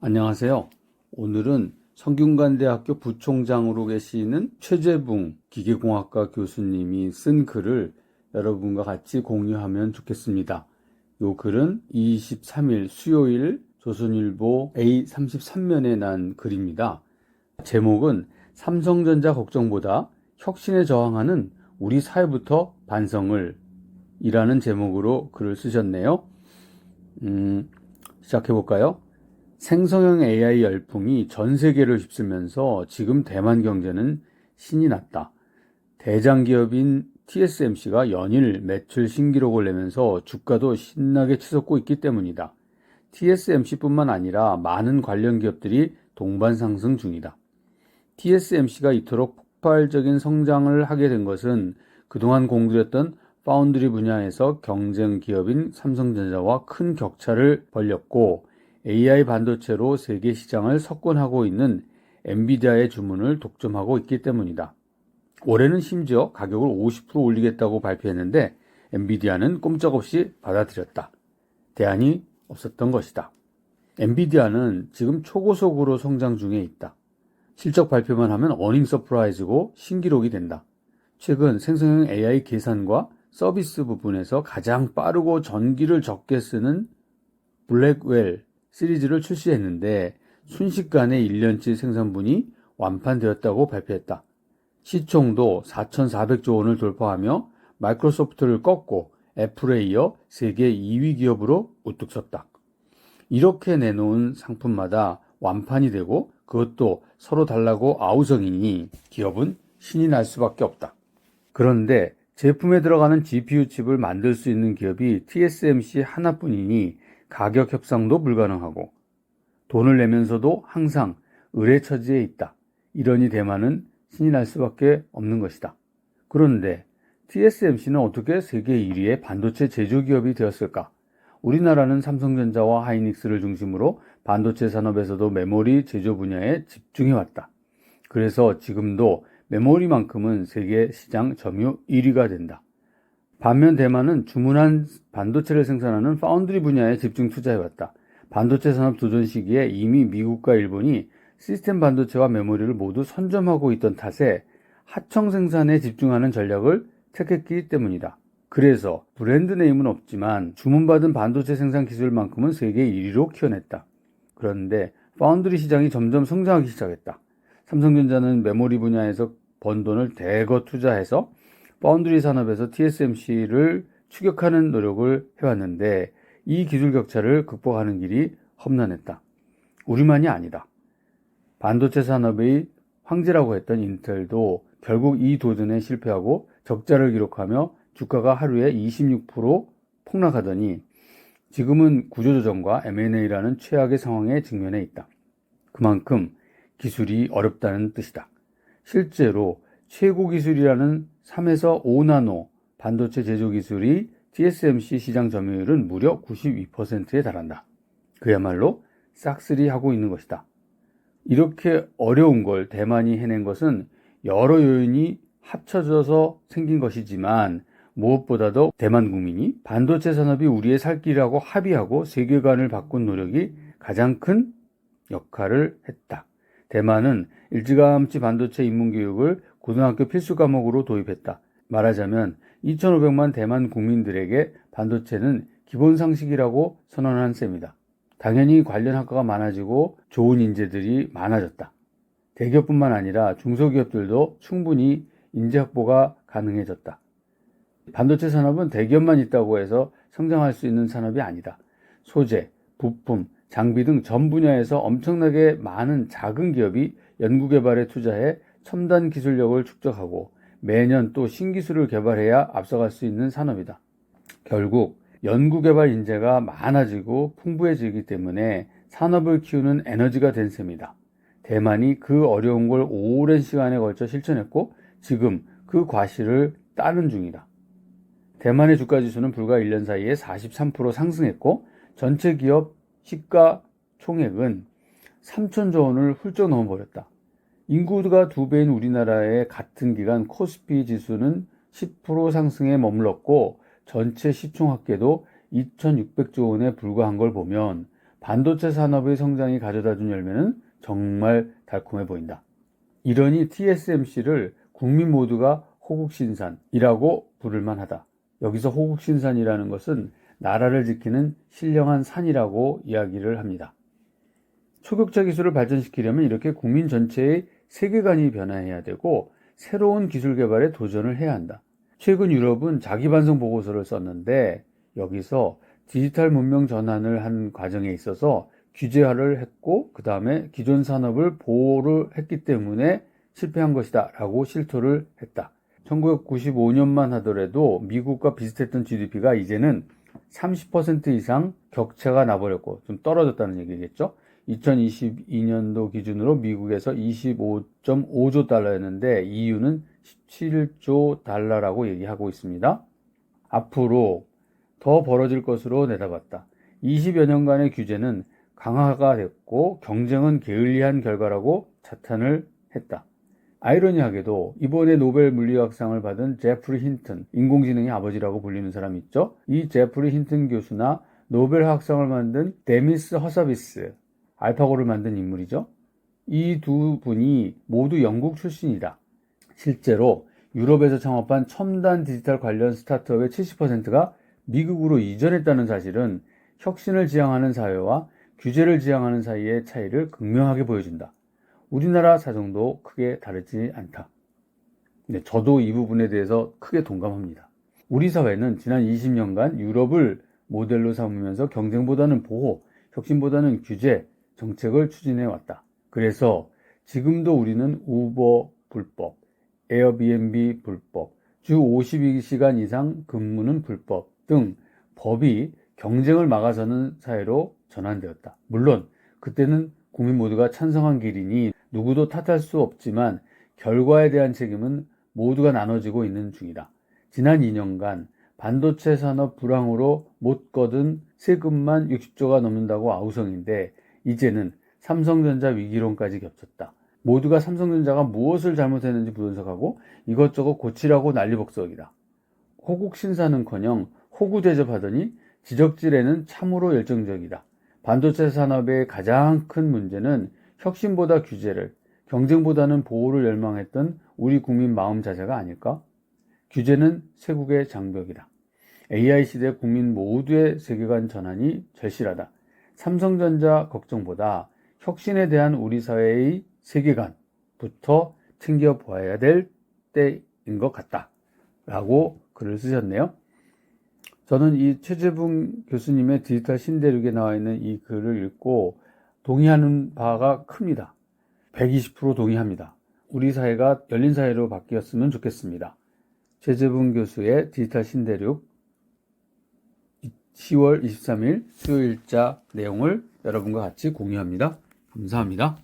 안녕하세요. 오늘은 성균관대학교 부총장으로 계시는 최재붕 기계공학과 교수님이 쓴 글을 여러분과 같이 공유하면 좋겠습니다. 이 글은 23일 수요일 조선일보 A33면에 난 글입니다. 제목은 삼성전자 걱정보다 혁신에 저항하는 우리 사회부터 반성을 이라는 제목으로 글을 쓰셨네요. 시작해볼까요? 생성형 AI 열풍이 전 세계를 휩쓸면서 지금 대만 경제는 신이 났다. 대장 기업인 TSMC가 연일 매출 신기록을 내면서 주가도 신나게 치솟고 있기 때문이다. TSMC뿐만 아니라 많은 관련 기업들이 동반 상승 중이다. TSMC가 이토록 폭발적인 성장을 하게 된 것은 그동안 공들였던 파운드리 분야에서 경쟁 기업인 삼성전자와 큰 격차를 벌렸고 AI 반도체로 세계 시장을 석권하고 있는 엔비디아의 주문을 독점하고 있기 때문이다. 올해는 심지어 가격을 50% 올리겠다고 발표했는데 엔비디아는 꼼짝없이 받아들였다. 대안이 없었던 것이다. 엔비디아는 지금 초고속으로 성장 중에 있다. 실적 발표만 하면 어닝 서프라이즈고 신기록이 된다. 최근 생성형 AI 계산과 서비스 부분에서 가장 빠르고 전기를 적게 쓰는 블랙웰 시리즈를 출시했는데 순식간에 1년치 생산분이 완판되었다고 발표했다. 시총도 4,400조 원을 돌파하며 마이크로소프트를 꺾고 애플에 이어 세계 2위 기업으로 우뚝 섰다. 이렇게 내놓은 상품마다 완판이 되고 그것도 서로 달라고 아우성이니 기업은 신이 날 수밖에 없다. 그런데 제품에 들어가는 GPU 칩을 만들 수 있는 기업이 TSMC 하나뿐이니 가격 협상도 불가능하고 돈을 내면서도 항상 의뢰처지에 있다. 이러니 대만은 신이 날 수밖에 없는 것이다. 그런데 TSMC는 어떻게 세계 1위의 반도체 제조기업이 되었을까? 우리나라는 삼성전자와 하이닉스를 중심으로 반도체 산업에서도 메모리 제조 분야에 집중해왔다. 그래서 지금도 메모리만큼은 세계 시장 점유율 1위가 된다. 반면 대만은 주문한 반도체를 생산하는 파운드리 분야에 집중 투자해왔다. 반도체 산업 도전 시기에 이미 미국과 일본이 시스템 반도체와 메모리를 모두 선점하고 있던 탓에 하청 생산에 집중하는 전략을 택했기 때문이다. 그래서 브랜드 네임은 없지만 주문받은 반도체 생산 기술만큼은 세계 1위로 키워냈다. 그런데 파운드리 시장이 점점 성장하기 시작했다. 삼성전자는 메모리 분야에서 번 돈을 대거 투자해서 파운드리 산업에서 TSMC를 추격하는 노력을 해왔는데 이 기술 격차를 극복하는 길이 험난했다. 우리만이 아니다. 반도체 산업의 황제라고 했던 인텔도 결국 이 도전에 실패하고 적자를 기록하며 주가가 하루에 26% 폭락하더니 지금은 구조조정과 M&A라는 최악의 상황에 직면해 있다. 그만큼 기술이 어렵다는 뜻이다. 실제로 최고 기술이라는 3에서 5나노 반도체 제조 기술이 TSMC 시장 점유율은 무려 92%에 달한다. 그야말로 싹쓸이 하고 있는 것이다. 이렇게 어려운 걸 대만이 해낸 것은 여러 요인이 합쳐져서 생긴 것이지만 무엇보다도 대만 국민이 반도체 산업이 우리의 살 길이라고 합의하고 세계관을 바꾼 노력이 가장 큰 역할을 했다. 대만은 일찌감치 반도체 인문교육을 고등학교 필수 과목으로 도입했다. 말하자면 2,500만 대만 국민들에게 반도체는 기본 상식이라고 선언한 셈이다. 당연히 관련 학과가 많아지고 좋은 인재들이 많아졌다. 대기업뿐만 아니라 중소기업들도 충분히 인재 확보가 가능해졌다. 반도체 산업은 대기업만 있다고 해서 성장할 수 있는 산업이 아니다. 소재, 부품, 장비 등 전 분야에서 엄청나게 많은 작은 기업이 연구개발에 투자해 첨단 기술력을 축적하고 매년 또 신기술을 개발해야 앞서갈 수 있는 산업이다. 결국 연구개발 인재가 많아지고 풍부해지기 때문에 산업을 키우는 에너지가 된 셈이다. 대만이 그 어려운 걸 오랜 시간에 걸쳐 실천했고 지금 그 과실을 따는 중이다. 대만의 주가지수는 불과 1년 사이에 43% 상승했고 전체 기업 시가총액은 3천조 원을 훌쩍 넘어버렸다. 인구가 2배인 우리나라의 같은 기간 코스피 지수는 10% 상승에 머물렀고 전체 시총 합계도 2,600조 원에 불과한 걸 보면 반도체 산업의 성장이 가져다준 열매는 정말 달콤해 보인다. 이러니 TSMC를 국민 모두가 호국신산이라고 부를 만하다. 여기서 호국신산이라는 것은 나라를 지키는 신령한 산이라고 이야기를 합니다. 초격차 기술을 발전시키려면 이렇게 국민 전체의 세계관이 변화해야 되고 새로운 기술 개발에 도전을 해야 한다. 최근 유럽은 자기 반성 보고서를 썼는데 여기서 디지털 문명 전환을 한 과정에 있어서 규제화를 했고 그 다음에 기존 산업을 보호를 했기 때문에 실패한 것이다 라고 실토를 했다. 1995년만 하더라도 미국과 비슷했던 GDP가 이제는 30% 이상 격차가 나버렸고 좀 떨어졌다는 얘기겠죠. 2022년도 기준으로 미국에서 25.5조 달러였는데 EU는 17조 달러라고 얘기하고 있습니다. 앞으로 더 벌어질 것으로 내다봤다. 20여 년간의 규제는 강화가 됐고 경쟁은 게을리한 결과라고 자탄을 했다. 아이러니하게도 이번에 노벨 물리학상을 받은 제프리 힌튼, 인공지능의 아버지라고 불리는 사람이 있죠. 이 제프리 힌튼 교수나 노벨 화학상을 만든 데미스 허서비스, 알파고를 만든 인물이죠. 이 두 분이 모두 영국 출신이다. 실제로 유럽에서 창업한 첨단 디지털 관련 스타트업의 70%가 미국으로 이전했다는 사실은 혁신을 지향하는 사회와 규제를 지향하는 사이의 차이를 극명하게 보여준다. 우리나라 사정도 크게 다르지 않다. 네, 저도 이 부분에 대해서 크게 동감합니다. 우리 사회는 지난 20년간 유럽을 모델로 삼으면서 경쟁보다는 보호, 혁신보다는 규제 정책을 추진해 왔다. 그래서 지금도 우리는 우버 불법, 에어비앤비 불법, 주 52시간 이상 근무는 불법 등 법이 경쟁을 막아서는 사회로 전환되었다. 물론 그때는 국민 모두가 찬성한 길이니 누구도 탓할 수 없지만 결과에 대한 책임은 모두가 나눠지고 있는 중이다. 지난 2년간 반도체 산업 불황으로 못 거둔 세금만 60조가 넘는다고 아우성인데 이제는 삼성전자 위기론까지 겹쳤다. 모두가 삼성전자가 무엇을 잘못했는지 분석하고 이것저것 고치라고 난리복석이다. 호국신사는커녕 호구대접하더니 지적질에는 참으로 열정적이다. 반도체 산업의 가장 큰 문제는 혁신보다 규제를, 경쟁보다는 보호를 열망했던 우리 국민 마음 자세가 아닐까? 규제는 쇄국의 장벽이다. AI 시대 국민 모두의 세계관 전환이 절실하다. 삼성전자 걱정보다 혁신에 대한 우리 사회의 세계관부터 챙겨봐야 될 때인 것 같다. 라고 글을 쓰셨네요. 저는 이 최재붕 교수님의 디지털 신대륙에 나와 있는 이 글을 읽고 동의하는 바가 큽니다. 120% 동의합니다. 우리 사회가 열린 사회로 바뀌었으면 좋겠습니다. 최재붕 교수의 디지털 신대륙 10월 23일 수요일자 내용을 여러분과 같이 공유합니다. 감사합니다.